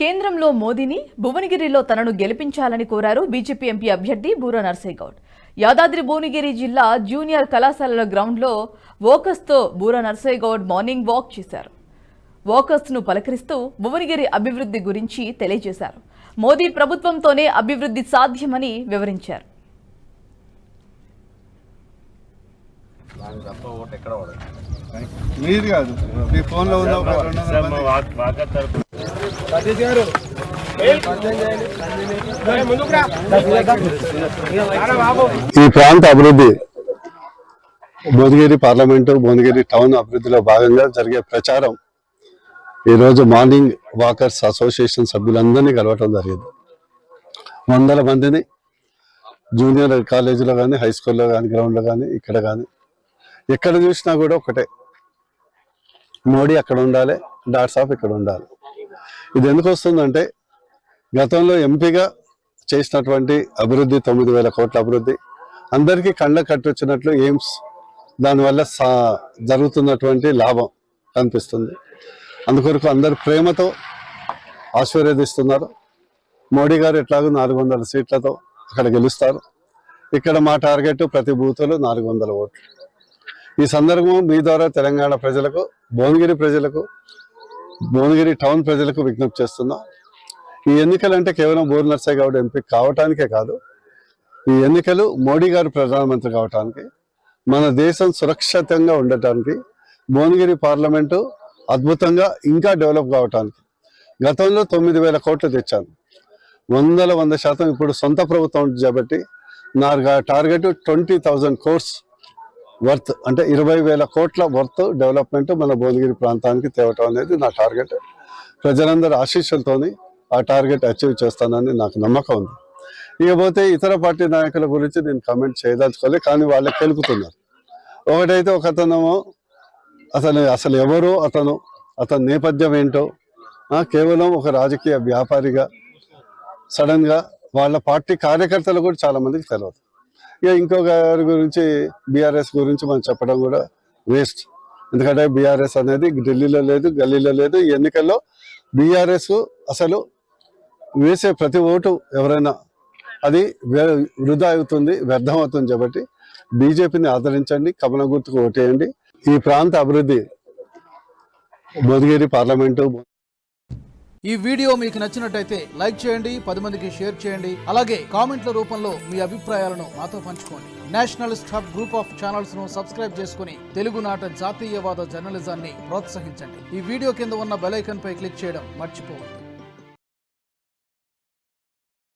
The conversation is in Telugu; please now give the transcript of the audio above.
కేంద్రంలో మోదీని, భువనగిరిలో తనను గెలిపించాలని కోరారు బీజేపీ ఎంపీ అభ్యర్థి బూర నర్సయ్య గౌడ్. యాదాద్రి భువనగిరి జిల్లా జూనియర్ కళాశాలల గ్రౌండ్లో వోకర్స్తో బూర నర్సయ్య గౌడ్ మార్నింగ్ వాక్ చేశారు. వోకర్స్ను పలకరిస్తూ భువనగిరి అభివృద్ధి గురించి తెలియజేశారు. మోదీ ప్రభుత్వంతోనే అభివృద్ధి సాధ్యమని వివరించారు. మీరు కాదు, మీ ఫోన్లో ఉన్న ఈ ప్రాంత అభివృద్ధి భువనగిరి పార్లమెంటు భువనగిరి టౌన్ అభివృద్ధిలో భాగంగా జరిగే ప్రచారం ఈరోజు మార్నింగ్ వాకర్స్ అసోసియేషన్ సభ్యులందరినీ కలవటం జరిగింది. 100 మందిని జూనియర్ కాలేజీలో కానీ, హై స్కూల్లో కానీ, గ్రౌండ్లో కానీ, ఇక్కడ కానీ ఎక్కడ చూసినా కూడా ఒకటే, మోడీ అక్కడ ఉండాలి, డాట్స్ ఆఫ్ ఇక్కడ ఉండాలి. ఇది ఎందుకు వస్తుందంటే గతంలో ఎంపీగా చేసినటువంటి అభివృద్ధి 9,000 కోట్ల అభివృద్ధి అందరికీ కళ్ళ కట్టొచ్చినట్లు ఎయిమ్స్, దానివల్ల జరుగుతున్నటువంటి లాభం కనిపిస్తుంది. అందుకొరకు అందరు ప్రేమతో ఆశీర్వదిస్తున్నారు. మోడీ గారు ఎట్లాగో 400 సీట్లతో అక్కడ గెలుస్తారు. ఇక్కడ మా టార్గెట్ ప్రతి బూతులు 400 ఓట్లు. ఈ సందర్భం మీ ద్వారా తెలంగాణ ప్రజలకు, భువనగిరి ప్రజలకు, భువనగిరి టౌన్ ప్రజలకు విజ్ఞప్తి చేస్తున్నాం. ఈ ఎన్నికలు అంటే కేవలం బూర నర్సయ్య గౌడ్ ఎంపీ కావటానికే కాదు, ఈ ఎన్నికలు మోడీ గారు ప్రధానమంత్రి కావటానికి, మన దేశం సురక్షితంగా ఉండటానికి, భువనగిరి పార్లమెంటు అద్భుతంగా ఇంకా డెవలప్ కావటానికి. గతంలో 9,000 కోట్లు తెచ్చాను, 100% ఇప్పుడు సొంత ప్రభుత్వం చేపట్టి నా టార్గెట్ 20,000 crores వర్త్, అంటే 20,000 కోట్ల వర్త్ డెవలప్మెంట్ మన భువనగిరి ప్రాంతానికి తేవటం అనేది నా టార్గెట్. ప్రజలందరూ ఆశీస్సులతోని ఆ టార్గెట్ అచీవ్ చేస్తానని నాకు నమ్మకం ఉంది. ఇకపోతే ఇతర పార్టీ నాయకుల గురించి నేను కామెంట్ చేయదలుచుకోలేదు, కానీ వాళ్ళకి తెలుపుతున్నారు. ఒకటైతే ఒకతనేమో అసలు ఎవరో అతని నేపథ్యం ఏంటో, కేవలం ఒక రాజకీయ వ్యాపారిగా సడన్గా వాళ్ళ పార్టీ కార్యకర్తలు కూడా చాలా మందికి తెలియదు. ఇక ఇంకో గారి గురించి, బీఆర్ఎస్ గురించి మనం చెప్పడం కూడా వేస్ట్. ఎందుకంటే బీఆర్ఎస్ అనేది ఢిల్లీలో లేదు, గల్లీలో లేదు. ఈ ఎన్నికల్లో బీఆర్ఎస్ అసలు వేసే ప్రతి ఓటు ఎవరైనా అది వృధా అవుతుంది, వ్యర్థం అవుతుంది. కాబట్టి బీజేపీని ఆదరించండి, కమలం గుర్తుకు ఓటేయండి. ఈ ప్రాంత అభివృద్ధి భువనగిరి పార్లమెంటు. ఈ వీడియో మీకు నచ్చినట్టయితే లైక్ చేయండి, 10 మందికి షేర్ చేయండి. అలాగే కామెంట్ల రూపంలో మీ అభిప్రాయాలను మాతో పంచుకోండి. Nationalist hub group of channels ను సబ్స్క్రైబ్ చేసుకుని తెలుగునాట జాతీయవాద జర్నలిజాన్ని ప్రోత్సహించండి. ఈ వీడియో కింద ఉన్న బెల్ ఐకాన్ పై క్లిక్ చేయడం మర్చిపోవద్దు.